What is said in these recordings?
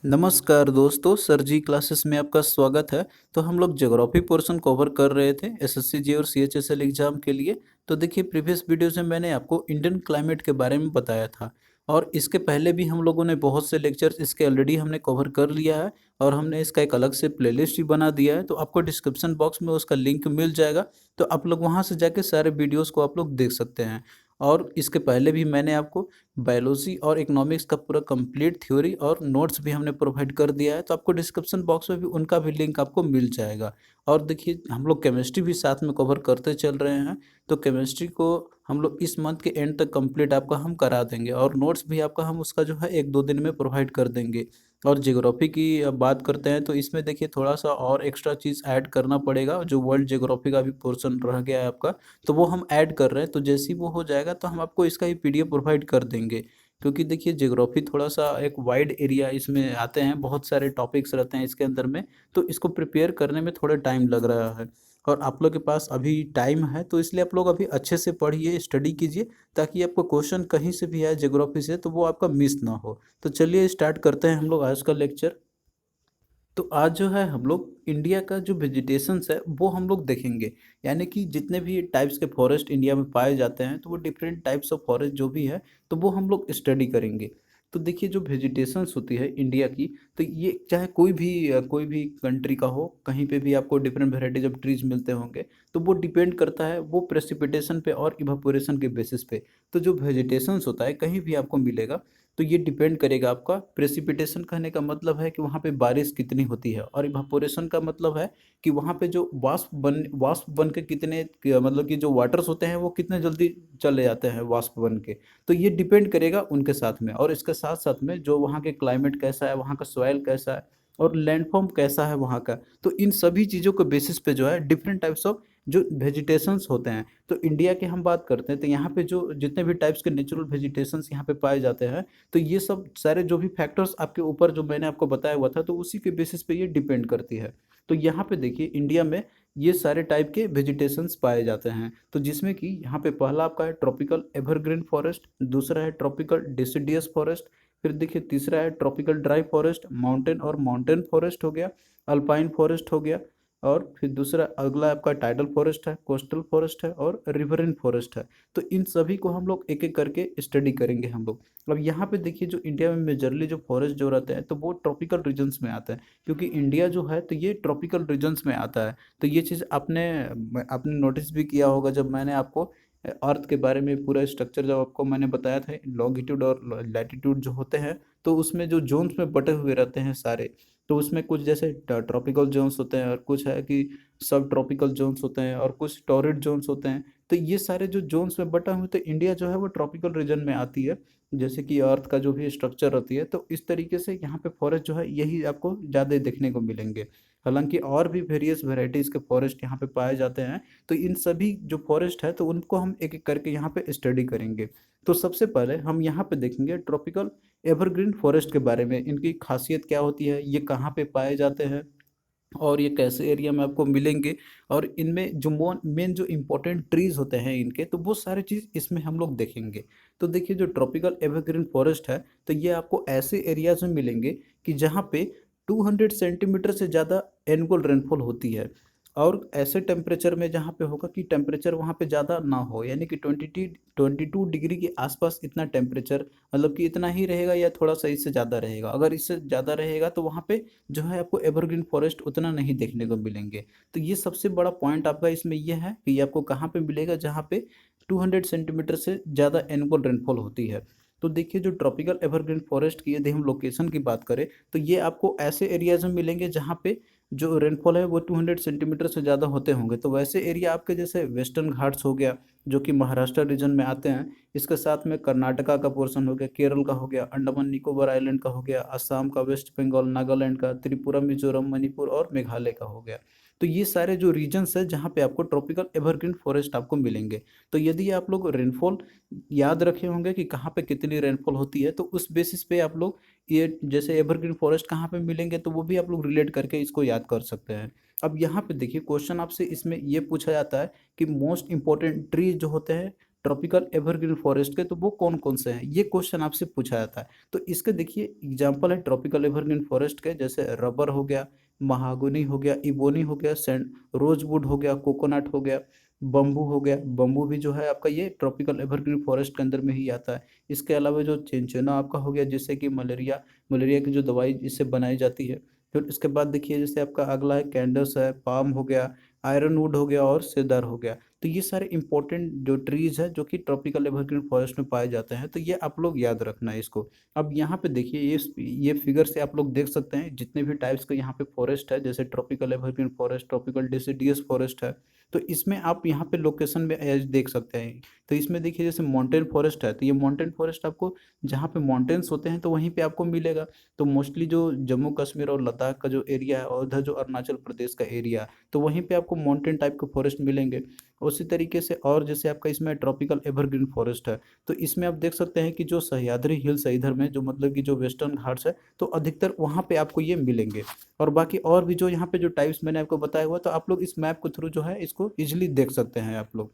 नमस्कार दोस्तों, सर जी क्लासेस में आपका स्वागत है। तो हम लोग ज्योग्राफी पोर्शन कवर कर रहे थे एसएससी जी और सीएचएसएल एग्जाम के लिए। तो देखिए प्रीवियस वीडियोस में मैंने आपको इंडियन क्लाइमेट के बारे में बताया था और इसके पहले भी हम लोगों ने बहुत से लेक्चर्स इसके ऑलरेडी हमने कवर कर लिया है और हमने इसका एक अलग से प्लेलिस्ट भी बना दिया है। तो आपको डिस्क्रिप्शन बॉक्स में उसका लिंक मिल जाएगा, तो आप लोग वहाँ से जाके सारे वीडियोज़ को आप लोग देख सकते हैं। और इसके पहले भी मैंने आपको बायोलॉजी और इकोनॉमिक्स का पूरा कंप्लीट थ्योरी और नोट्स भी हमने प्रोवाइड कर दिया है, तो आपको डिस्क्रिप्शन बॉक्स में भी उनका भी लिंक आपको मिल जाएगा। और देखिए हम लोग केमिस्ट्री भी साथ में कवर करते चल रहे हैं, तो केमिस्ट्री को हम लोग इस मंथ के एंड तक कंप्लीट आपका हम करा देंगे और नोट्स भी आपका हम उसका जो है 1-2 दिन में प्रोवाइड कर देंगे। और ज्योग्राफी की अब बात करते हैं, तो इसमें देखिए थोड़ा-सा और एक्स्ट्रा चीज़ ऐड करना पड़ेगा, जो वर्ल्ड ज्योग्राफी का भी पोर्शन रह गया है आपका, तो वो हम ऐड कर रहे हैं। तो जैसे ही वो हो जाएगा तो हम आपको इसका ही पीडीएफ प्रोवाइड कर देंगे। क्योंकि देखिए ज्योग्राफी थोड़ा-सा एक वाइड एरिया इसमें आते हैं, बहुत सारे टॉपिक्स रहते हैं इसके अंदर में, तो इसको प्रिपेयर करने में थोड़ा टाइम लग रहा है। और आप लोग के पास अभी टाइम है, तो इसलिए आप लोग अभी अच्छे से पढ़िए, स्टडी कीजिए, ताकि आपको क्वेश्चन कहीं से भी आए ज्योग्राफी से तो वो आपका मिस ना हो। तो चलिए स्टार्ट करते हैं हम लोग आज का लेक्चर। तो आज जो है हम लोग इंडिया का जो वेजिटेशंस है वो हम लोग देखेंगे। यानी कि जितने भी टाइप्स के फॉरेस्ट इंडिया में पाए जाते हैं, तो वो डिफरेंट टाइप्स ऑफ फॉरेस्ट जो भी है, तो वो हम लोग स्टडी करेंगे। तो देखिए जो वेजिटेशंस होती है इंडिया की, तो ये चाहे कोई भी कंट्री का हो, कहीं पे भी आपको डिफरेंट वेराइटीज ऑफ ट्रीज मिलते होंगे, तो वो डिपेंड करता है वो प्रेसिपिटेशन पे और इवापोरेशन के बेसिस पे। तो जो वेजिटेशंस होता है कहीं भी आपको मिलेगा, तो ये डिपेंड करेगा आपका प्रेसिपिटेशन। कहने का मतलब है कि वहाँ पे बारिश कितनी होती है, और इवापोरेशन का मतलब है कि वहाँ पे जो वाष्प बन के मतलब कि जो वाटर्स होते हैं वो कितने जल्दी चले जाते हैं वाष्प बन के। तो ये डिपेंड करेगा उनके साथ में, और इसके साथ साथ में जो वहाँ के क्लाइमेट कैसा है, वहाँ का सॉइल कैसा है, और लैंडफॉर्म कैसा है वहाँ का। तो इन सभी चीज़ों के बेसिस पे जो है डिफरेंट टाइप्स ऑफ जो वेजिटेशंस होते हैं। तो इंडिया की हम बात करते हैं, तो यहाँ पे जो जितने भी टाइप्स के नेचुरल वेजिटेशंस यहाँ पे पाए जाते हैं, तो ये सब सारे जो भी फैक्टर्स आपके ऊपर जो मैंने आपको बताया हुआ था, तो उसी के बेसिस पे ये डिपेंड करती है। तो यहाँ पे देखिए इंडिया में ये सारे टाइप के वेजिटेशंस पाए जाते हैं। तो जिसमें कि यहाँ पे पहला आपका है ट्रॉपिकल एवरग्रीन फॉरेस्ट, दूसरा है ट्रॉपिकल डिसिडियस फॉरेस्ट, फिर देखिए तीसरा है ट्रॉपिकल ड्राई फॉरेस्ट, माउंटेन और माउंटेन फॉरेस्ट हो गया, अल्पाइन फॉरेस्ट हो गया, और फिर दूसरा अगला आपका टाइडल फॉरेस्ट है, कोस्टल फॉरेस्ट है और रिवरन फॉरेस्ट है। तो इन सभी को हम लोग एक एक करके स्टडी करेंगे हम लोग। अब यहाँ पे देखिए जो इंडिया में मेजरली जो फॉरेस्ट जो रहते हैं, तो वो ट्रॉपिकल रीजन्स में आता है, क्योंकि इंडिया जो है तो ये ट्रॉपिकल रीजन्स में आता है। तो ये चीज़ आपने आपने नोटिस भी किया होगा, जब मैंने आपको अर्थ के बारे में पूरा स्ट्रक्चर जब आपको मैंने बताया था, लॉन्गिट्यूड और लैटिट्यूड जो होते हैं, तो उसमें जो जोन्स में बटे हुए रहते हैं सारे, तो उसमें कुछ जैसे ट्रॉपिकल जोन्स होते हैं, और कुछ है कि सब ट्रॉपिकल जोन्स होते हैं, और कुछ टॉरिड जोन्स होते हैं। तो ये सारे जो जोन्स में बटा हुआ, तो इंडिया जो है वो ट्रॉपिकल रीजन में आती है, जैसे कि अर्थ का जो भी स्ट्रक्चर रहती है। तो इस तरीके से यहाँ पे फॉरेस्ट जो है यही आपको ज़्यादा देखने को मिलेंगे। हालांकि और भी वेरियस वेराइटीज़ के फॉरेस्ट यहाँ पे पाए जाते हैं। तो इन सभी जो फॉरेस्ट है, तो उनको हम एक एक करके यहाँ पे स्टडी करेंगे। तो सबसे पहले हम यहाँ पे देखेंगे ट्रॉपिकल एवरग्रीन फॉरेस्ट के बारे में, इनकी खासियत क्या होती है, ये कहाँ पे पाए जाते हैं, और ये कैसे एरिया में आपको मिलेंगे, और इनमें जो मेन जो इम्पोर्टेंट ट्रीज होते हैं इनके, तो वो सारी चीज़ इसमें हम लोग देखेंगे। तो देखिए जो ट्रॉपिकल एवरग्रीन फॉरेस्ट है, तो ये आपको ऐसे एरियाज में मिलेंगे कि जहाँ पे 200 सेंटीमीटर से ज़्यादा एनुअल रेनफॉल होती है, और ऐसे टेम्परेचर में जहाँ पे होगा कि टेम्परेचर वहाँ पे ज़्यादा ना हो, यानी कि 22 डिग्री के आसपास इतना टेम्परेचर, मतलब कि इतना ही रहेगा या थोड़ा सा इससे ज़्यादा रहेगा। अगर इससे ज़्यादा रहेगा तो वहाँ पे जो है आपको एवरग्रीन फॉरेस्ट उतना नहीं देखने को मिलेंगे। तो ये सबसे बड़ा पॉइंट आपका इसमें ये है कि ये आपको कहाँ पे मिलेगा, जहाँ पे 200 सेंटीमीटर से ज़्यादा एनुअल रेनफॉल होती है। तो देखिए जो ट्रॉपिकल एवरग्रीन फॉरेस्ट की यदि हम लोकेशन की बात करें, तो ये आपको ऐसे एरियाज में मिलेंगे जहाँ पे जो रेनफॉल है वो 200 सेंटीमीटर से ज़्यादा होते होंगे। तो वैसे एरिया आपके जैसे वेस्टर्न घाट्स हो गया, जो कि महाराष्ट्र रीजन में आते हैं, इसके साथ में कर्नाटका का पोर्शन हो गया, केरल का हो गया, अंडमान निकोबार आइलैंड का हो गया, असम का, वेस्ट बंगाल, नागालैंड का, त्रिपुरा, मिजोरम, मणिपुर और मेघालय का हो गया। तो ये सारे जो रीजन्स है जहाँ पे आपको ट्रॉपिकल एवरग्रीन फॉरेस्ट आपको मिलेंगे। तो यदि आप लोग रेनफॉल याद रखे होंगे कि कहाँ पे कितनी रेनफॉल होती है, तो उस बेसिस पे आप लोग ये जैसे एवरग्रीन फॉरेस्ट कहाँ पे मिलेंगे, तो वो भी आप लोग रिलेट करके इसको याद कर सकते हैं। अब यहाँ पे देखिए क्वेश्चन आपसे इसमें ये पूछा जाता है कि मोस्ट इंपॉर्टेंट ट्री जो होते हैं ट्रॉपिकल एवरग्रीन फॉरेस्ट के, तो वो कौन कौन से हैं, ये क्वेश्चन आपसे पूछा जाता है। तो इसके देखिए एग्जाम्पल है ट्रॉपिकल एवरग्रीन फॉरेस्ट के, जैसे रबर हो गया, महागुनी हो गया, इबोनी हो गया, सैंड रोजवुड हो गया, कोकोनट हो गया, बम्बू हो गया। बम्बू भी जो है आपका ये ट्रॉपिकल एवरग्रीन फॉरेस्ट के अंदर में ही आता है। इसके अलावा जो चिंचिना आपका हो गया, जिससे कि मलेरिया मलेरिया की जो दवाई इससे बनाई जाती है। फिर इसके बाद देखिए जैसे आपका अगला है कैंडस है, पाम हो गया, आयरन वुड हो गया और सेदर हो गया। तो ये सारे इंपॉर्टेंट जो ट्रीज है जो कि ट्रॉपिकल एवरग्रीन फॉरेस्ट में पाए जाते हैं, तो ये आप लोग याद रखना है इसको। अब यहाँ पे देखिए ये फिगर से आप लोग देख सकते हैं जितने भी टाइप्स के यहाँ पे फॉरेस्ट है, जैसे tropical evergreen forest, tropical deciduous forest है। तो इसमें आप यहाँ पे लोकेशन में देख सकते हैं। तो इसमें देखिए जैसे माउंटेन फॉरेस्ट है, तो ये माउंटेन फॉरेस्ट आपको जहाँ पे माउंटेन्स होते हैं तो वहीं पे आपको मिलेगा। तो मोस्टली जो जम्मू कश्मीर और लद्दाख का जो एरिया है, और उधर जो अरुणाचल प्रदेश का एरिया है, तो वहीं पे आपको माउंटेन टाइप के फॉरेस्ट मिलेंगे। उसी तरीके से और जैसे आपका इसमें ट्रॉपिकल एवरग्रीन फॉरेस्ट है, तो इसमें आप देख सकते हैं कि जो सह्याद्री हिल्स है इधर में, जो मतलब कि जो वेस्टर्न घाट्स है, तो अधिकतर वहाँ पे आपको ये मिलेंगे। और बाकी और भी जो यहाँ पे जो टाइप्स मैंने आपको बताया हुआ, तो आप लोग इस मैप के थ्रू जो है इसको इजिली देख सकते हैं आप लोग।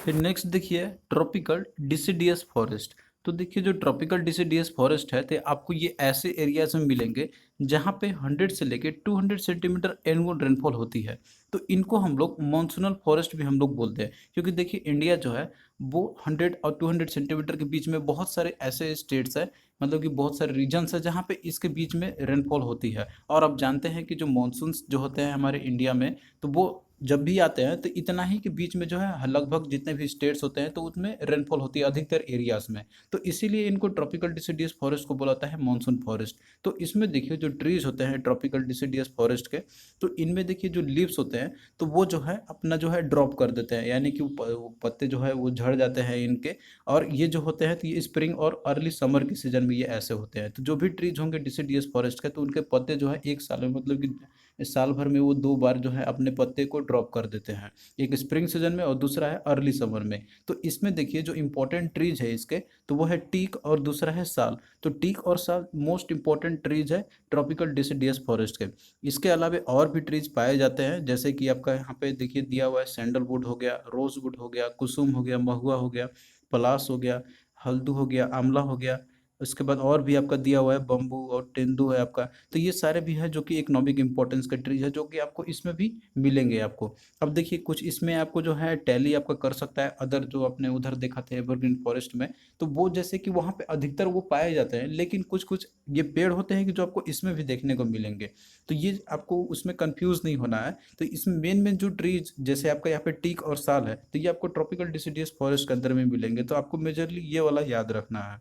फिर नेक्स्ट देखिए ट्रॉपिकल डिसिडियस फॉरेस्ट। तो देखिए जो ट्रॉपिकल डिसिडियस फॉरेस्ट है, तो आपको ये ऐसे एरियाज में मिलेंगे जहाँ पे 100 से लेके 200 सेंटीमीटर एनुअल रेनफॉल होती है। तो इनको हम लोग मॉनसूनल फॉरेस्ट भी हम लोग बोलते हैं, क्योंकि देखिए इंडिया जो है वो 100 और 200 सेंटीमीटर के बीच में बहुत सारे ऐसे स्टेट्स है, मतलब कि बहुत सारे रीजन्स है जहाँ पे इसके बीच में रेनफॉल होती है। और आप जानते हैं कि जो मानसून्स जो होते हैं हमारे इंडिया में, तो वो जब भी आते हैं तो इतना ही के बीच में जो है लगभग जितने भी स्टेट्स होते हैं तो उसमें रेनफॉल होती है अधिकतर एरियाज में। तो इसीलिए इनको ट्रॉपिकल डिसिडियस फॉरेस्ट को बोला जाता है मानसून फॉरेस्ट। तो इसमें देखिए जो ट्रीज होते हैं ट्रॉपिकल डिसिडियस फॉरेस्ट के, तो इनमें देखिए जो लीव्स होते हैं तो वो जो है अपना जो है ड्रॉप कर देते हैं, यानी कि वो पत्ते जो है वो झड़ जाते हैं इनके। और ये जो होते हैं तो ये स्प्रिंग और अर्ली समर के सीजन में ये ऐसे होते हैं। तो जो भी ट्रीज होंगे डिसिडियस फॉरेस्ट के, तो उनके पत्ते जो है एक साल में, मतलब कि इस साल भर में वो 2 बार जो है अपने पत्ते को ड्रॉप कर देते हैं, एक स्प्रिंग सीजन में और दूसरा है अर्ली समर में। तो इसमें देखिए जो इंपॉर्टेंट ट्रीज है इसके, तो वो है टीक और दूसरा है साल। तो टीक और साल मोस्ट इंपॉर्टेंट ट्रीज है ट्रॉपिकल डिसिडियस फॉरेस्ट के। इसके अलावा और भी ट्रीज पाए जाते हैं, जैसे कि आपका यहाँ पे देखिए दिया हुआ है सैंडलवुड हो गया, रोजवुड हो गया, कुसुम हो गया, महुआ हो गया, पलास हो गया, हल्दू हो गया, आंवला हो गया। उसके बाद और भी आपका दिया हुआ है बम्बू और तेंदू है आपका। तो ये सारे भी है जो कि इकोनॉमिक इंपॉर्टेंस के ट्रीज है, जो कि आपको इसमें भी मिलेंगे आपको। अब देखिए कुछ इसमें आपको जो है टैली आपका कर सकता है अदर जो अपने उधर देखा थे एवरग्रीन फॉरेस्ट में। तो वो जैसे कि वहाँ पे अधिकतर वो पाए जाते हैं, लेकिन कुछ कुछ ये पेड़ होते हैं कि जो आपको इसमें भी देखने को मिलेंगे। तो ये आपको उसमें कंफ्यूज नहीं होना है। तो इसमें मेन मेन जो ट्रीज जैसे आपका यहाँ पे टीक और साल है, तो ये आपको ट्रॉपिकल डिसिडियस फॉरेस्ट के अंदर में मिलेंगे। तो आपको मेजरली ये वाला याद रखना है।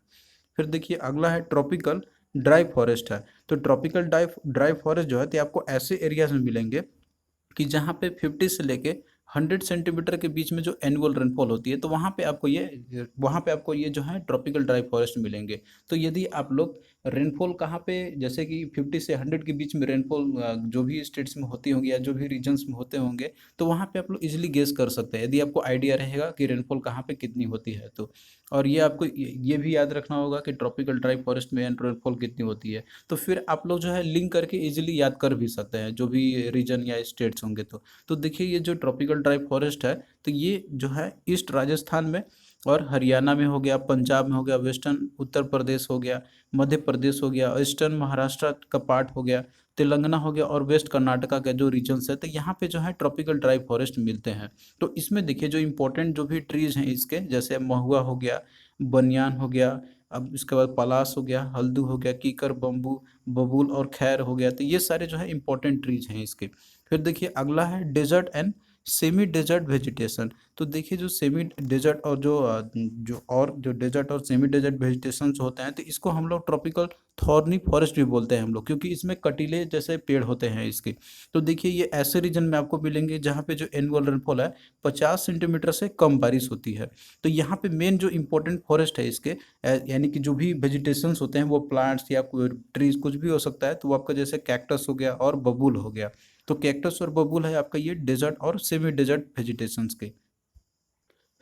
फिर देखिए अगला है ट्रॉपिकल ड्राई फॉरेस्ट है। तो ट्रॉपिकल ड्राई फॉरेस्ट जो है तो आपको ऐसे एरियाज में मिलेंगे कि जहाँ पे 50 से लेके 100 सेंटीमीटर के बीच में जो एनुअल रेनफॉल होती है, तो वहाँ पे आपको ये जो है ट्रॉपिकल ड्राई फॉरेस्ट मिलेंगे। तो यदि आप लोग रेनफॉल कहाँ पे, जैसे कि 50 से 100 के बीच में रेनफॉल जो भी स्टेट्स में होती होंगी या जो भी रीजन्स में होते होंगे, तो वहाँ पे आप लोग इजीली गेस कर सकते हैं यदि आपको आइडिया रहेगा कि रेनफॉल कहाँ पे कितनी होती है तो। और ये आपको ये भी याद रखना होगा कि ट्रॉपिकल ड्राई फॉरेस्ट में रेनफॉल कितनी होती है। तो फिर आप लोग जो है लिंक करके इजीली याद कर भी सकते हैं जो भी रीजन या स्टेट्स होंगे तो देखिए ये जो ट्रॉपिकल ड्राई फॉरेस्ट है, तो ये जो है ईस्ट राजस्थान में और हरियाणा में हो गया, पंजाब में हो गया, वेस्टर्न उत्तर प्रदेश हो गया, मध्य प्रदेश हो गया, ईस्टर्न महाराष्ट्र का पार्ट हो गया, तेलंगाना हो गया और वेस्ट कर्नाटका का जो रीजन्स है, तो यहाँ पे जो है ट्रॉपिकल ड्राई फॉरेस्ट मिलते हैं। तो इसमें देखिए जो इंपॉर्टेंट जो भी ट्रीज हैं इसके, जैसे महुआ हो गया, बनियान हो गया, अब इसके बाद पलास हो गया, हल्दू हो गया, कीकर, बम्बू, बबूल और खैर हो गया। तो ये सारे जो है इंपॉर्टेंट ट्रीज हैं इसके। फिर देखिए अगला है desert and semi desert vegetation. तो देखिए जो सेमी डेजर्ट और जो डेजर्ट और सेमी डेजर्ट वेजिटेशन होते हैं, तो इसको हम लोग ट्रॉपिकल थॉर्नी फॉरेस्ट भी बोलते हैं हम लोग, क्योंकि इसमें कटीले जैसे पेड़ होते हैं इसके। तो देखिए ये ऐसे रीजन में आपको मिलेंगे जहाँ पे जो एनुअल रेनफॉल है 50 सेंटीमीटर से कम बारिश होती है। तो यहाँ पे मेन जो इंपॉर्टेंट फॉरेस्ट है इसके, यानी कि जो भी वेजिटेशंस होते हैं वो प्लांट्स या ट्रीज कुछ भी हो सकता है, तो वो आपका जैसे कैक्टस हो गया और बबूल हो गया। तो कैक्टस और बबूल है आपका ये डेजर्ट और सेमी डेजर्ट वेजिटेशंस के।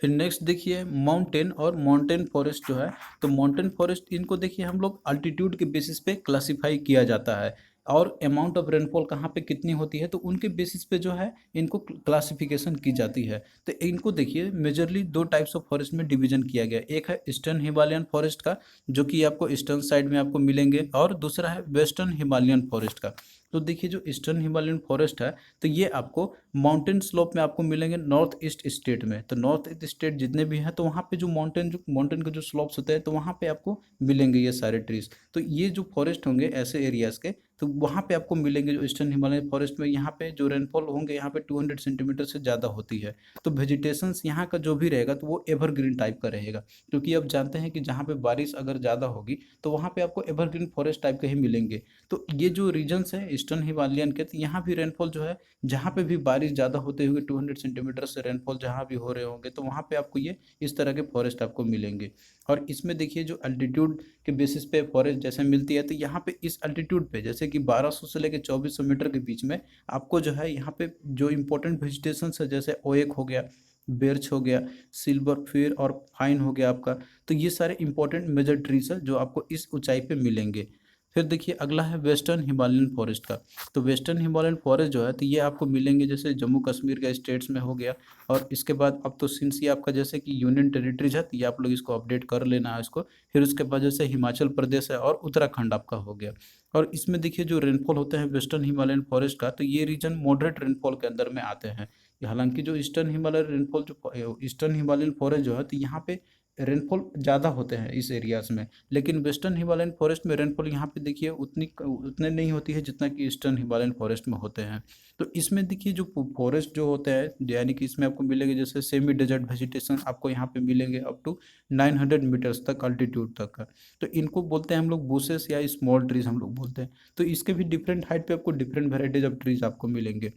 फिर नेक्स्ट देखिए माउंटेन और माउंटेन फॉरेस्ट जो है, तो माउंटेन फॉरेस्ट इनको देखिए हम लोग अल्टीट्यूड के बेसिस पे क्लासिफाई किया जाता है। और अमाउंट ऑफ रेनफॉल कहाँ पे कितनी होती है, तो उनके बेसिस पे जो है इनको क्लासिफिकेशन की जाती है। तो इनको देखिए मेजरली दो टाइप्स ऑफ फॉरेस्ट में डिवीजन किया गया है। एक है ईस्टर्न हिमालयन फॉरेस्ट का, जो कि आपको ईस्टर्न साइड में आपको मिलेंगे, और दूसरा है वेस्टर्न हिमालयन फॉरेस्ट का। तो देखिए जो ईस्टर्न हिमालयन फॉरेस्ट है, तो ये आपको माउंटेन स्लोप में आपको मिलेंगे नॉर्थ ईस्ट स्टेट में। तो नॉर्थ ईस्ट स्टेट जितने भी हैं, तो वहाँ पे जो माउंटेन के जो स्लोप्स होते हैं, तो वहाँ पे आपको मिलेंगे ये सारे ट्रीज। तो ये जो फॉरेस्ट होंगे ऐसे एरियाज के, तो वहाँ पे आपको मिलेंगे जो ईस्टर्न हिमालयन फॉरेस्ट में। यहाँ पे जो रेनफॉल होंगे यहाँ पे 200 सेंटीमीटर से ज़्यादा होती है। तो वेजिटेशंस यहाँ का जो भी रहेगा, तो वो एवरग्रीन टाइप का रहेगा, क्योंकि अब जानते हैं कि जहाँ पे बारिश अगर ज़्यादा होगी, तो वहाँ पे आपको एवरग्रीन फॉरेस्ट टाइप के ही मिलेंगे। तो ये जो रीजन्स हैं ईस्टर्न हिमालयन के, तो यहाँ भी रेनफॉल जो है, जहाँ पे भी बारिश ज़्यादा होते हुए 200 सेंटीमीटर से रेनफॉल जहाँ भी हो रहे होंगे, तो वहाँ पे आपको ये इस तरह के फॉरेस्ट आपको मिलेंगे। और इसमें देखिए जो अल्टीट्यूड के बेसिस पे फॉरेस्ट जैसे मिलती है, तो यहाँ पे इस अल्टीट्यूड पे जैसे कि 1200 से लेकर 2400 मीटर के बीच में आपको जो है यहाँ पे जो इम्पोर्टेंट वेजिटेशन है, जैसे ओएक हो गया, बेर्च हो गया, सिल्वर फिर और फाइन हो गया आपका। तो ये सारे इंपॉर्टेंट मेजर ट्रीज है जो आपको इस ऊंचाई पे मिलेंगे। फिर देखिए अगला है वेस्टर्न हिमालयन फॉरेस्ट का। तो वेस्टर्न हिमालयन फॉरेस्ट जो है, तो ये आपको मिलेंगे जैसे जम्मू कश्मीर के स्टेट्स में हो गया, और इसके बाद अब तो सिंस ये आपका जैसे कि यूनियन टेरिटरीज है, तो ये आप लोग इसको अपडेट कर लेना है इसको। फिर उसके बाद जैसे हिमाचल प्रदेश है और उत्तराखंड आपका हो गया। और इसमें देखिए जो रेनफॉल होते हैं वेस्टर्न हिमालयन फॉरेस्ट का, तो ये रीजन मॉडरेट रेनफॉल के अंदर में आते हैं। हालांकि जो ईस्टर्न हिमालयन रेनफॉल जो ईस्टर्न हिमालयन फॉरेस्ट जो है, तो यहाँ पे रेनफॉल ज़्यादा होते हैं इस एरियाज में। लेकिन वेस्टर्न हिमालयन फॉरेस्ट में रेनफॉल यहाँ पे देखिए उतने नहीं होती है जितना कि ईस्टर्न हिमालयन फॉरेस्ट में होते हैं। तो इसमें देखिए जो फॉरेस्ट जो होते हैं, यानी कि इसमें आपको मिलेंगे जैसे सेमी डेजर्ट वेजिटेशन आपको यहाँ पे मिलेंगे अप टू 900 मीटर्स तक अल्टीट्यूड तक का। तो इनको बोलते हैं हम लोग बुशेस या स्मॉल ट्रीज हम लोग बोलते हैं। तो इसके भी डिफरेंट हाइट पे आपको डिफरेंट वेराइटीज ऑफ ट्रीज आपको मिलेंगे।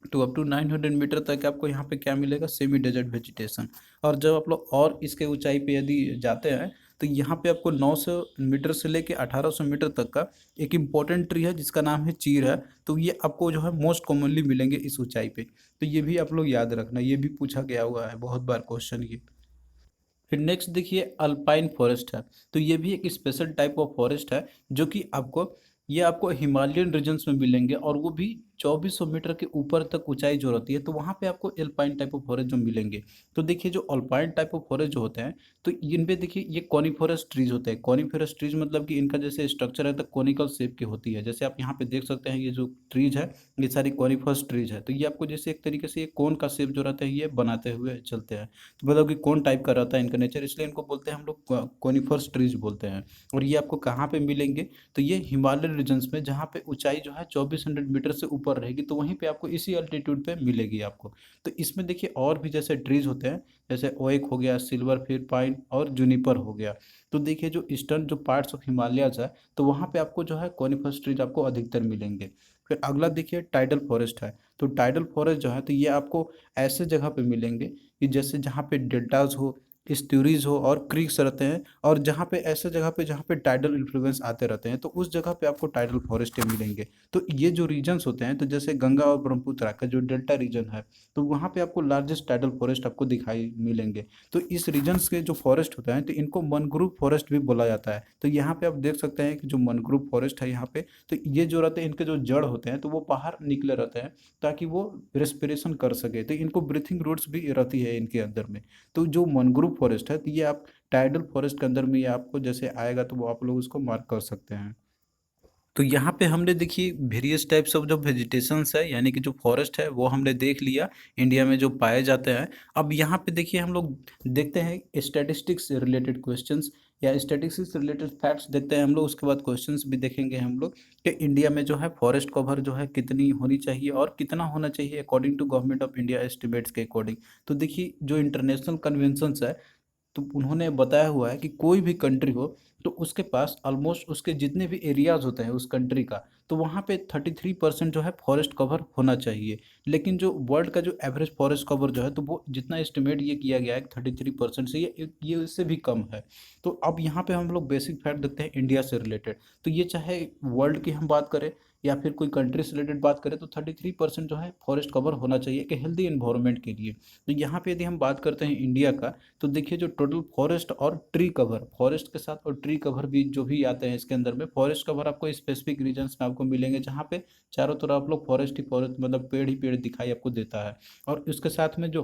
तो अप टू 900 मीटर तक आपको यहाँ पे क्या मिलेगा, सेमी डेजर्ट वेजिटेशन। और जब आप लोग और इसके ऊंचाई पे यदि जाते हैं, तो यहाँ पे आपको 900 मीटर से लेके 1800 मीटर तक का एक इम्पॉर्टेंट ट्री है जिसका नाम है चीर है। तो ये आपको जो है मोस्ट कॉमनली मिलेंगे इस ऊंचाई पे। तो ये भी आप लोग याद रखना, ये भी पूछा गया हुआ है बहुत बार क्वेश्चन ये। फिर नेक्स्ट देखिए अल्पाइन फॉरेस्ट है। तो ये भी एक स्पेशल टाइप ऑफ फॉरेस्ट है, जो कि आपको हिमालयन रीजन्स में मिलेंगे, और वो भी 2400 मीटर के ऊपर तक ऊंचाई जो रहती है, तो वहाँ पे आपको एल्पाइन टाइप ऑफ फॉरेस्ट जो मिलेंगे। तो देखिए जो अल्पाइन टाइप ऑफ फॉरेस्ट जो होते हैं, तो इन पे देखिए ये कॉनिफरस ट्रीज होते हैं। कॉनिफरस ट्रीज मतलब कि इनका जैसे स्ट्रक्चर है, तो कॉनिकल शेप की होती है। जैसे आप यहाँ पे देख सकते हैं, ये जो ट्रीज है, ये सारी कॉनिफरस ट्रीज है। तो ये आपको जैसे एक तरीके से ये कोन का शेप जो रहता है, ये बनाते हुए चलते हैं। तो मतलब कि कौन टाइप का रहता है इनका नेचर, इसलिए इनको बोलते हैं हम लोग कोनिफर्स ट्रीज बोलते हैं। और ये आपको कहाँ पे मिलेंगे, तो ये हिमालयन रीजन्स में, जहाँ पे ऊंचाई जो है 2400 मीटर से ऊपर रहेगी, तो वहीं पे आपको इसी अल्टीट्यूड पे मिलेगी आपको। तो इसमें देखिए और भी जैसे ट्रीज होते हैं, जैसे ओएक हो गया, सिल्वर फिर पाइन और जूनिपर हो गया। तो देखिए जो ईस्टर्न जो पार्ट्स ऑफ हिमालयाज है, तो वहाँ पे आपको जो है कॉनिफर्स ट्रीज आपको अधिकतर मिलेंगे। फिर अगला देखिए टाइडल फॉरेस्ट है। तो टाइडल फॉरेस्ट जो है, तो ये आपको ऐसे जगह पे मिलेंगे कि जैसे जहाँ पे डेल्टाज हो, स्टूरीज हो और क्रीक्स रहते हैं, और जहाँ पे ऐसे जगह पे जहाँ पे टाइडल इन्फ्लुएंस आते रहते हैं, तो उस जगह पे आपको टाइडल फॉरेस्ट मिलेंगे। तो ये जो रीजन्स होते हैं, तो जैसे गंगा और ब्रह्मपुत्र का जो डेल्टा रीजन है, तो वहाँ पे आपको लार्जेस्ट टाइडल फॉरेस्ट आपको दिखाई मिलेंगे। तो इस रीजन्स के जो फॉरेस्ट होते हैं, तो इनको मनग्रुव फॉरेस्ट भी बोला जाता है। तो यहाँ पे आप देख सकते हैं कि जो मनग्रुव फॉरेस्ट है यहाँ पे, तो ये जो रहते हैं इनके जो जड़ होते हैं, तो वो बाहर निकले रहते हैं, ताकि वो रेस्पिरेशन कर सके। तो इनको ब्रीथिंग रूट्स भी रहती है इनके अंदर में। तो जो मनग्रुव फॉरेस्ट है, तो ये आप टाइडल फॉरेस्ट के अंदर में ये आपको जैसे आएगा, तो वो आप लोग उसको मार्क कर सकते हैं। तो यहाँ पे हमने देखिए वेरियस टाइप्स ऑफ जो वेजिटेशंस है, यानी कि जो फॉरेस्ट है, वो हमने देख लिया इंडिया में जो पाए जाते हैं। अब यहाँ पे देखिए हम लोग देखते हैं स्टैटिस्टिक्स से रिलेटेड क्वेश्चंस या स्टैटिस्टिक्स से रिलेटेड फैक्ट्स देखते हैं हम लोग। उसके बाद क्वेश्चंस भी देखेंगे हम लोग कि इंडिया में जो है फॉरेस्ट कवर जो है कितनी होनी चाहिए और कितना होना चाहिए according to government of India estimates के अकॉर्डिंग। तो देखिए जो इंटरनेशनल कन्वेंशंस है, तो उन्होंने बताया हुआ है कि कोई भी कंट्री हो, तो उसके पास ऑलमोस्ट उसके जितने भी एरियाज होते हैं उस कंट्री का, तो वहाँ पे 33% जो है फॉरेस्ट कवर होना चाहिए। लेकिन जो वर्ल्ड का जो एवरेज फॉरेस्ट कवर जो है, तो वो जितना एस्टिमेट ये किया गया है 33% से, ये इससे भी कम है। तो अब यहाँ पे हम लोग बेसिक फैक्ट देखते हैं इंडिया से रिलेटेड। तो ये चाहे वर्ल्ड की हम बात करें या फिर कोई कंट्री से रिलेटेड बात करें, तो 33% जो है फॉरेस्ट कवर होना चाहिए कि हेल्दी इन्वायरमेंट के लिए। तो यहाँ पे यदि हम बात करते हैं इंडिया का, तो देखिए जो टोटल फॉरेस्ट और ट्री कवर, फॉरेस्ट के साथ और ट्री ट्री कवर भी जो भी आते हैं इसके अंदर में, फॉरेस्ट कवर आपको स्पेसिफिक रीजन्स में आपको मिलेंगे जहाँ पे चारों तरफ आप लोग फॉरेस्ट ही फॉरेस्ट मतलब पेड़ ही पेड़ दिखाई आपको देता है। और इसके साथ में जो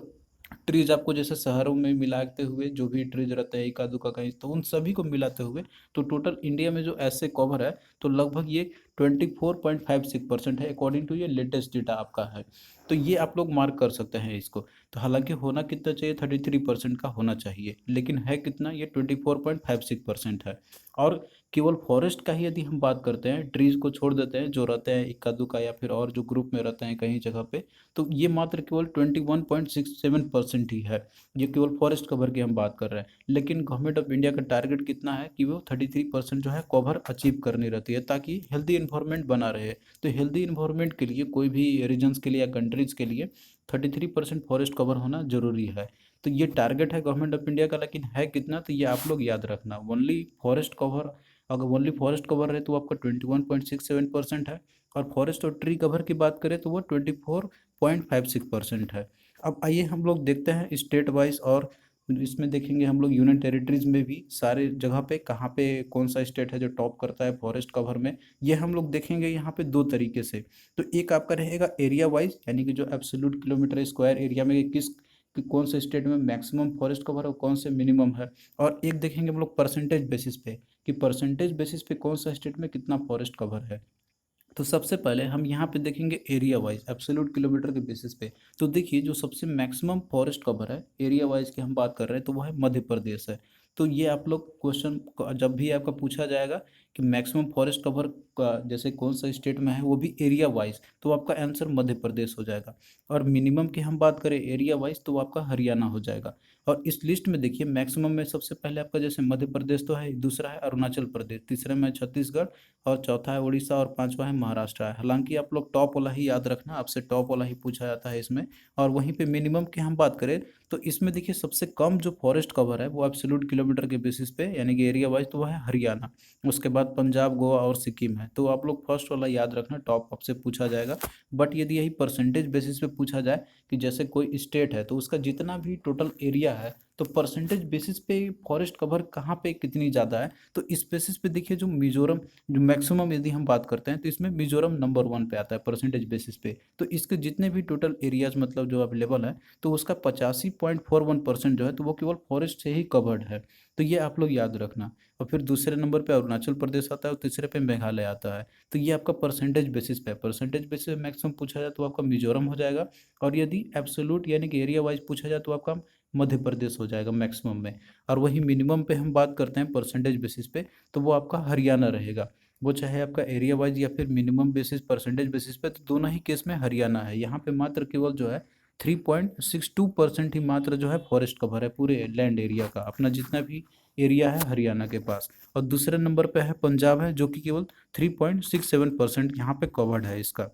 ट्रीज आपको जैसे शहरों में मिलाते हुए जो भी ट्रीज रहते हैं इक्का दुक्का कहीं, तो उन सभी को मिलाते हुए तो टोटल इंडिया में जो ऐसे कवर है तो लगभग ये 24.56% है अकॉर्डिंग टू ये लेटेस्ट डेटा आपका है। तो ये आप लोग मार्क कर सकते हैं इसको। तो हालांकि होना कितना चाहिए, 33% का होना चाहिए, लेकिन है कितना, ये 24.56% है। और केवल फॉरेस्ट का ही यदि हम बात करते हैं, ट्रीज को छोड़ देते हैं जो रहते हैं इक्का दुक्का या फिर और जो ग्रुप में रहते हैं कहीं जगह पे, तो ये मात्र केवल 21.67% ही है। ये केवल फॉरेस्ट कवर की हम बात कर रहे हैं, लेकिन गवर्नमेंट ऑफ इंडिया का टारगेट कितना है कि वो 33% जो है कवर अचीव करनी रहती है ताकि हेल्दी इन्वायरमेंट बना रहे। तो हेल्दी इन्वायरमेंट के लिए कोई भी रीजन्स के लिए या कंट्रीज के लिए 33% फॉरेस्ट कवर होना जरूरी है। तो ये टारगेट है गवर्नमेंट ऑफ इंडिया का, लेकिन है कितना, तो ये आप लोग याद रखना। ओनली फॉरेस्ट कवर, अगर ओनली फॉरेस्ट कवर है तो आपका 21.67% है, और फॉरेस्ट और ट्री कवर की बात करें तो वो 24.56% है। अब आइए हम लोग देखते हैं स्टेट वाइज, और इसमें देखेंगे हम लोग यूनियन टेरिटरीज में भी सारे जगह पे कहाँ पे कौन सा स्टेट है जो टॉप करता है फॉरेस्ट कवर में। ये हम लोग देखेंगे यहाँ पे दो तरीके से। तो एक आपका रहेगा एरिया वाइज, यानी कि जो एब्सोल्यूट किलोमीटर स्क्वायर एरिया में कि कौन से स्टेट में मैक्सिमम फॉरेस्ट कवर है और कौन से मिनिमम है। और एक देखेंगे हम लोग परसेंटेज बेसिस पे कि परसेंटेज बेसिस पे कौन सा स्टेट में कितना फॉरेस्ट कवर है। तो सबसे पहले हम यहाँ पे देखेंगे एरिया वाइज एब्सोल्यूट किलोमीटर के बेसिस पे। तो देखिए जो सबसे मैक्सिमम फॉरेस्ट कवर है एरिया वाइज की हम बात कर रहे हैं तो वो है मध्य प्रदेश है। तो ये आप लोग क्वेश्चन जब भी आपका पूछा जाएगा कि मैक्सिमम फॉरेस्ट कवर का जैसे कौन सा स्टेट में है वो भी एरिया वाइज, तो आपका आंसर मध्य प्रदेश हो जाएगा। और मिनिमम की हम बात करें एरिया वाइज तो वो आपका हरियाणा हो जाएगा। और इस लिस्ट में देखिए मैक्सिमम में सबसे पहले आपका जैसे मध्य प्रदेश तो है, दूसरा है अरुणाचल प्रदेश, तीसरे में छत्तीसगढ़, और चौथा है उड़ीसा, और पांचवा है महाराष्ट्र है। हालांकि आप लोग टॉप वाला ही याद रखना, आपसे टॉप वाला ही पूछा जाता है इसमें। और वहीं पे मिनिमम की हम बात करें तो इसमें देखिए सबसे कम जो फॉरेस्ट कवर है वो एब्सोल्यूट किलोमीटर के बेसिस पे यानी कि एरिया वाइज तो वो है हरियाणा। उसके बाद पंजाब, गोवा और सिक्किम है। तो आप लोग फर्स्ट वाला याद रखना, टॉप आपसे पूछा जाएगा। बट यदि यही परसेंटेज बेसिस पे पूछा जाए कि जैसे कोई स्टेट है तो उसका जितना भी टोटल एरिया है तो परसेंटेज बेसिस पे फॉरेस्ट कवर कहाँ पे कितनी ज़्यादा है, तो इस बेसिस पे देखिए जो मिजोरम, जो मैक्सिमम यदि हम बात करते हैं तो इसमें मिजोरम नंबर 1 पे आता है परसेंटेज बेसिस पे। तो इसके जितने भी टोटल एरियाज मतलब जो अवेलेबल है तो उसका 85.41% जो है तो वो केवल फॉरेस्ट से ही कवर्ड है। तो ये आप लोग याद रखना। और फिर दूसरे नंबर पे अरुणाचल प्रदेश आता है और तीसरे पे मेघालय आता है। तो ये आपका परसेंटेज बेसिस पे है। परसेंटेज बेसिस पे मैक्सिमम पूछा जाए तो आपका मिजोरम हो जाएगा। और यदि एब्सोल्यूट यानी कि एरिया वाइज पूछा जाए तो आपका मध्य प्रदेश हो जाएगा मैक्सिमम में। और वही मिनिमम पे हम बात करते हैं परसेंटेज बेसिस पे तो वो आपका हरियाणा रहेगा। वो चाहे आपका एरिया वाइज या फिर मिनिमम बेसिस परसेंटेज बेसिस पे, तो दोनों ही केस में हरियाणा है। यहाँ पे मात्र केवल जो है 3.62% ही मात्र जो है फॉरेस्ट कवर है पूरे लैंड एरिया का, अपना जितना भी एरिया है हरियाणा के पास। और दूसरे नंबर पे है पंजाब है जो कि केवल 3.67% यहाँ पे कवर्ड है इसका।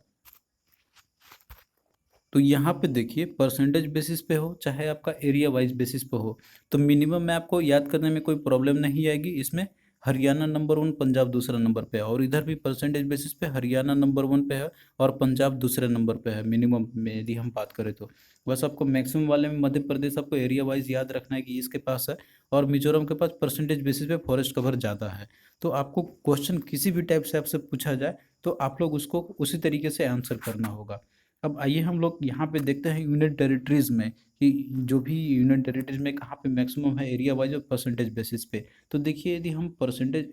तो यहाँ पे देखिए परसेंटेज बेसिस पे हो चाहे आपका एरिया वाइज बेसिस पे हो, तो मिनिमम में आपको याद करने में कोई प्रॉब्लम नहीं आएगी। इसमें हरियाणा नंबर 1, पंजाब दूसरा नंबर पे है। और इधर भी परसेंटेज बेसिस पे हरियाणा नंबर 1 पे है और पंजाब दूसरे नंबर पे है मिनिमम में यदि हम बात करें तो। बस आपको मैक्सिमम वाले में मध्य प्रदेश आपको एरिया वाइज याद रखना है कि इसके पास है, और मिजोरम के पास परसेंटेज बेसिस पे फॉरेस्ट कवर ज़्यादा है। तो आपको क्वेश्चन किसी भी टाइप से आपसे पूछा जाए तो आप लोग उसको उसी तरीके से आंसर करना होगा। अब आइए हम लोग यहाँ पे देखते हैं यूनियन टेरिटरीज में कि जो भी यूनियन टेरिटरीज में कहाँ पे मैक्सिमम है एरिया वाइज और परसेंटेज बेसिस पे। तो देखिए यदि हम परसेंटेज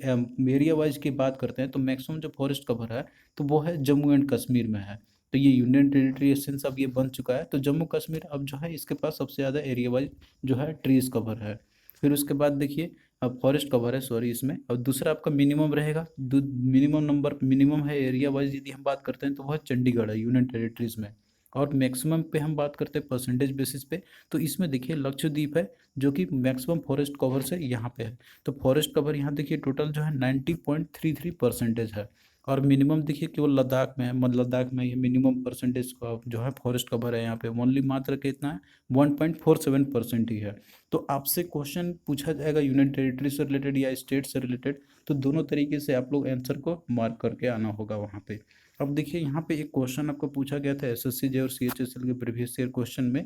एरिया वाइज की बात करते हैं तो मैक्सिमम जो फॉरेस्ट कवर है तो वो है जम्मू एंड कश्मीर में है। तो ये यूनियन टेरिटरी एसेंस अब ये बन चुका है, तो जम्मू कश्मीर अब जो है इसके पास सबसे ज़्यादा एरिया वाइज जो है ट्रीज कवर है। फिर उसके बाद देखिए अब फॉरेस्ट कवर है सॉरी इसमें। और दूसरा आपका मिनिमम रहेगा, मिनिमम नंबर मिनिमम है एरिया वाइज यदि हम बात करते हैं तो वह चंडीगढ़ है यूनियन टेरिटरीज में। और मैक्सिमम पे हम बात करते हैं परसेंटेज बेसिस पे, तो इसमें देखिए लक्षद्वीप है जो कि मैक्सिमम फॉरेस्ट कवर से यहाँ पे है। तो फॉरेस्ट कवर यहाँ देखिए टोटल जो है 90.33% है। और मिनिमम देखिए केवल लद्दाख में है, मतलब लद्दाख में ये मिनिमम परसेंटेज का जो है फॉरेस्ट कवर है यहाँ पे ओनली मात्र कितना है 1.47% ही है। तो आपसे क्वेश्चन पूछा जाएगा यूनियन टेरिटरी से रिलेटेड या स्टेट से रिलेटेड, तो दोनों तरीके से आप लोग आंसर को मार्क करके आना होगा वहाँ पे। अब देखिए यहाँ पे एक क्वेश्चन आपको पूछा गया था एसएससी जे और सीएचएसएल के प्रीवियस ईयर क्वेश्चन में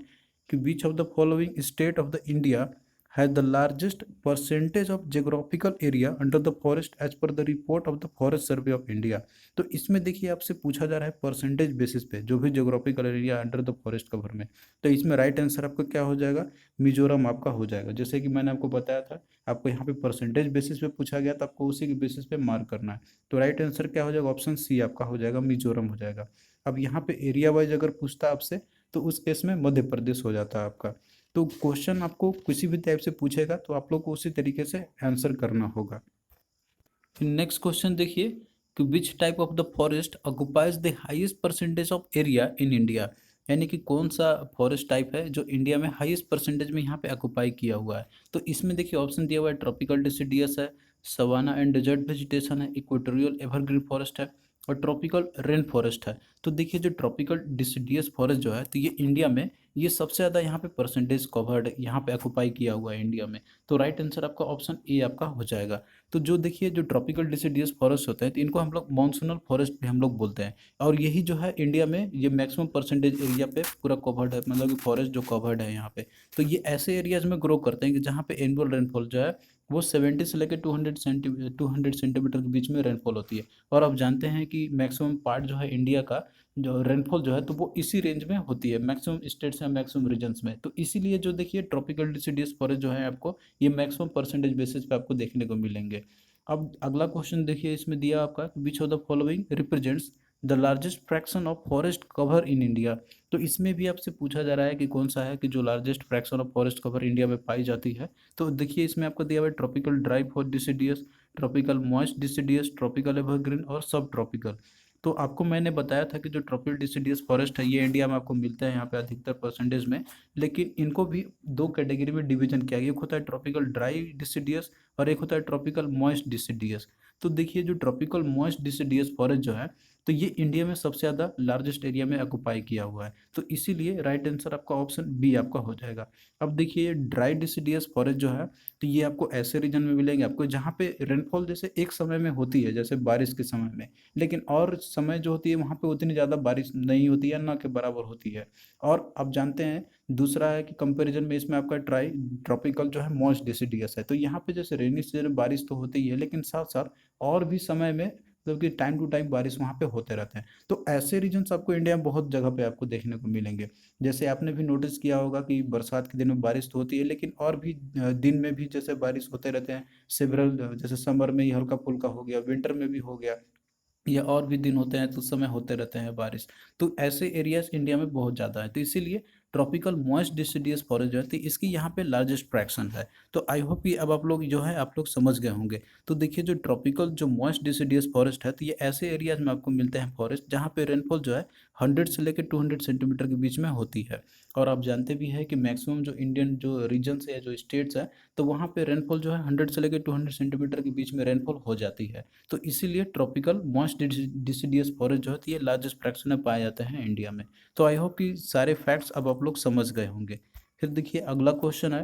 कि which of the following state of the India has the largest percentage of geographical area under the forest as per the report of the forest survey of India. तो इसमें देखिए आपसे पूछा जा रहा है परसेंटेज बेसिस पे जो भी geographical area under the forest cover में। तो इसमें राइट आंसर आपका क्या हो जाएगा, मिजोरम आपका हो जाएगा। जैसे कि मैंने आपको बताया था, आपको यहाँ पे परसेंटेज बेसिस पे पूछा गया तो आपको उसी के बेसिस पे मार्क करना है। तो राइट आंसर क्या हो जाएगा, ऑप्शन सी आपका हो जाएगा, मिजोरम हो जाएगा। अब यहाँ पे एरिया वाइज अगर पूछता आपसे तो उस केस में मध्य प्रदेश हो जाता है आपका। तो क्वेश्चन आपको किसी भी टाइप से पूछेगा तो आप लोग को उसी तरीके से आंसर करना होगा। नेक्स्ट क्वेश्चन देखिए कि which type of the forest occupies the highest percentage of area in India. यानी कि कौन सा फॉरेस्ट टाइप है जो इंडिया में हाईएस्ट परसेंटेज में यहाँ पे ऑक्युपाई किया हुआ है। तो इसमें देखिए ऑप्शन दिया हुआ है, ट्रॉपिकल डिसिडियस है, सवाना एंड डेजर्ट वेजिटेशन है, इक्वेटोरियल एवरग्रीन फॉरेस्ट है और ट्रॉपिकल रेन फॉरेस्ट है। तो देखिए जो ट्रॉपिकल डिसिडियस फॉरेस्ट जो है तो ये इंडिया में ये सबसे ज़्यादा यहाँ पे परसेंटेज कवर्ड यहाँ पे ऑक्युपाई किया हुआ है इंडिया में। तो राइट आंसर आपका ऑप्शन ए आपका हो जाएगा। तो जो देखिए जो ट्रॉपिकल डिसिडियस फॉरेस्ट होते हैं तो इनको हम लोग मॉनसूनल फॉरेस्ट भी हम लोग बोलते हैं। और यही जो है इंडिया में ये मैक्सिमम परसेंटेज एरिया पे पूरा कवर्ड है, मतलब कि फॉरेस्ट जो कवर्ड है यहाँ पे। तो ये ऐसे एरियाज में ग्रो करते हैं कि जहाँ पे एनुअल रेनफॉल जो है वो 70 से लेकर 200 सेंटीमीटर के बीच में रेनफॉल होती है। और आप जानते हैं कि मैक्सिमम पार्ट जो है इंडिया का जो रेनफॉल जो है तो वो इसी रेंज में होती है मैक्सिमम स्टेट्स या मैक्सिमम रीजन्स में। तो इसीलिए जो देखिए ट्रॉपिकल डिसिडियस फॉरेस्ट जो है आपको ये मैक्सिमम परसेंटेज बेसिस पे आपको देखने को मिलेंगे। अब अगला क्वेश्चन देखिए, इसमें दिया आपका विच of the following represents the largest fraction of forest cover in India. तो इसमें भी आपसे पूछा जा रहा है कि कौन सा है कि जो largest fraction of forest cover India में पाई जाती है। तो देखिए इसमें आपको दिया हुआ है tropical dry forest deciduous, tropical moist deciduous, tropical evergreen और सब ट्रॉपिकल। तो आपको मैंने बताया था कि जो ट्रॉपिकल डिसिडियस फॉरेस्ट है ये इंडिया में आपको मिलता है यहाँ पे अधिकतर परसेंटेज में। लेकिन इनको भी दो कैटेगरी में डिवीजन किया गया, एक होता है ट्रॉपिकल ड्राई डिसिडियस और एक होता है ट्रॉपिकल मॉइस्ट डिसिडियस। तो देखिए जो ट्रॉपिकल मॉइस्ट डिसिडियस फॉरेस्ट जो है तो ये इंडिया में सबसे ज़्यादा लार्जेस्ट एरिया में ऑक्युपाई किया हुआ है। तो इसीलिए राइट आंसर आपका ऑप्शन बी आपका हो जाएगा। अब देखिए ड्राई डिसिडियस फॉरेस्ट जो है तो ये आपको ऐसे रीजन में मिलेंगे आपको जहाँ पे रेनफॉल जैसे एक समय में होती है जैसे बारिश के समय में, लेकिन और समय जो होती है वहाँ पे उतनी ज़्यादा बारिश नहीं होती है, ना के बराबर होती है। और आप जानते हैं दूसरा है कि कंपैरिजन में इसमें आपका ट्रॉपिकल जो है मॉइस्ट डिसिडियस है। तो यहाँ पे जैसे रेनी सीजन में बारिश तो होती ही है लेकिन साथ साथ और भी समय में मतलब कि टाइम टू टाइम बारिश वहाँ पे होते रहते हैं। तो ऐसे रीजन्स आपको इंडिया में बहुत जगह पे आपको देखने को मिलेंगे। जैसे आपने भी नोटिस किया होगा कि बरसात के दिन में बारिश तो होती है लेकिन और भी दिन में भी जैसे बारिश होते रहते हैं सेवरल, जैसे समर में ही हल्का फुल्का हो गया, विंटर में भी हो गया, या और भी दिन होते हैं तो उस समय होते रहते हैं बारिश। तो ऐसे एरियाज इंडिया में बहुत ज़्यादा है। तो इसीलिए ट्रॉपिकल मॉइस्ट डिसिडियस फॉरेस्ट जो है तो इसकी यहाँ पे लार्जेस्ट फ्रैक्शन है। तो आई होप कि अब आप लोग जो है आप लोग समझ गए होंगे। तो देखिए जो ट्रॉपिकल जो मॉइस्ट डिसिडियस फॉरेस्ट है तो ये ऐसे एरियाज में आपको मिलते हैं फॉरेस्ट जहाँ पे रेनफॉल जो है 100 से लेकर 200 सेंटीमीटर के बीच में होती है। और आप जानते भी हैं कि मैक्सिमम जो इंडियन जो रीजन्स है जो स्टेट्स है तो वहाँ पे रेनफॉल जो है 100 से लेकर 200 सेंटीमीटर के बीच में रेनफॉल हो जाती है। तो इसीलिए ट्रॉपिकल मॉइस्ट डिसिडियस फॉरेस्ट जो है ये लार्जेस्ट फ्रैक्शन में पाए जाते हैं इंडिया में। तो आई होप कि सारे फैक्ट्स अब आप लोग समझ गए होंगे। फिर देखिए अगला क्वेश्चन है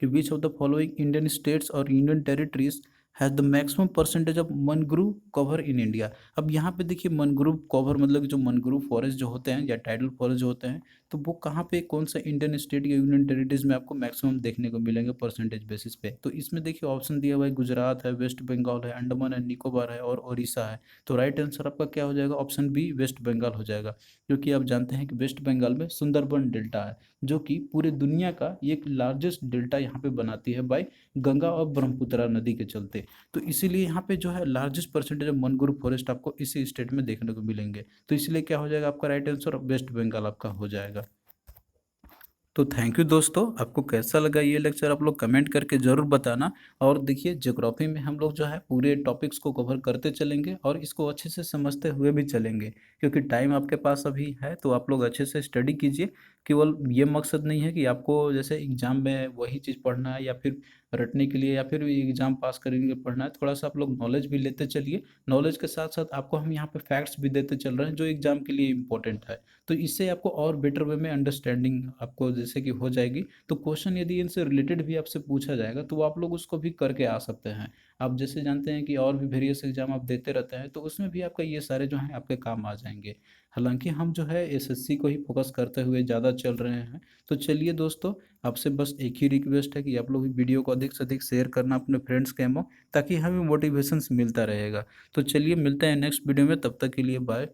कि which of the following Indian states और union territories has the maximum percentage of mangrove cover in India. अब यहाँ पे देखिए मनग्रुव कवर मतलब कि जो मनग्रुव फॉरेस्ट जो होते हैं या टाइडल फॉरेस्ट जो होते हैं तो वो कहाँ पे कौन सा इंडियन स्टेट या यूनियन टेरिटरीज में आपको मैक्सिमम देखने को मिलेंगे परसेंटेज बेसिस पे। तो इसमें देखिए ऑप्शन दिया हुआ है, गुजरात है, वेस्ट बंगाल है, अंडमान एंड निकोबार है और उड़ीसा है। तो राइट आंसर आपका क्या हो जाएगा, ऑप्शन बी वेस्ट बंगाल हो जाएगा। क्योंकि आप जानते हैं कि वेस्ट बंगाल में सुंदरबन डेल्टा है जो कि पूरे दुनिया का एक लार्जेस्ट डेल्टा यहाँ पे बनाती है बाय गंगा और ब्रह्मपुत्रा नदी के चलते। तो इसीलिए यहाँ पे जो है largest percentage of mangrove forest आपको इसी स्टेट में देखने को मिलेंगे। तो इसलिए क्या हो जाएगा आपका राइट आंसर वेस्ट बंगाल आपका हो जाएगा। तो थैंक यू दोस्तों, आपको कैसा लगा ये लेक्चर आप लोग कमेंट करके ज़रूर बताना। और देखिए ज्योग्राफी में हम लोग जो है पूरे टॉपिक्स को कवर करते चलेंगे और इसको अच्छे से समझते हुए भी चलेंगे। क्योंकि टाइम आपके पास अभी है तो आप लोग अच्छे से स्टडी कीजिए। केवल ये मकसद नहीं है कि आपको जैसे एग्जाम में वही चीज़ पढ़ना है या फिर रटने के लिए या फिर एग्जाम पास करेंगे पढ़ना है, थोड़ा सा आप लोग नॉलेज भी लेते चलिए। नॉलेज के साथ साथ आपको हम यहाँ पे फैक्ट्स भी देते चल रहे हैं जो एग्जाम के लिए इंपॉर्टेंट है। तो इससे आपको और बेटर वे में अंडरस्टैंडिंग आपको जैसे कि हो जाएगी। तो क्वेश्चन यदि इनसे रिलेटेड भी आपसे पूछा जाएगा तो आप लोग उसको भी करके आ सकते हैं। आप जैसे जानते हैं कि और भी वेरियस एग्जाम आप देते रहते हैं तो उसमें भी आपका ये सारे जो हैं आपके काम आ जाएंगे। हालांकि हम जो है एसएससी को ही फोकस करते हुए ज़्यादा चल रहे हैं। तो चलिए दोस्तों, आपसे बस एक ही रिक्वेस्ट है कि आप लोग वीडियो को अधिक से अधिक शेयर करना अपने फ्रेंड्स के में, ताकि हमें मोटिवेशंस मिलता रहेगा। तो चलिए मिलते हैं नेक्स्ट वीडियो में, तब तक के लिए बाय।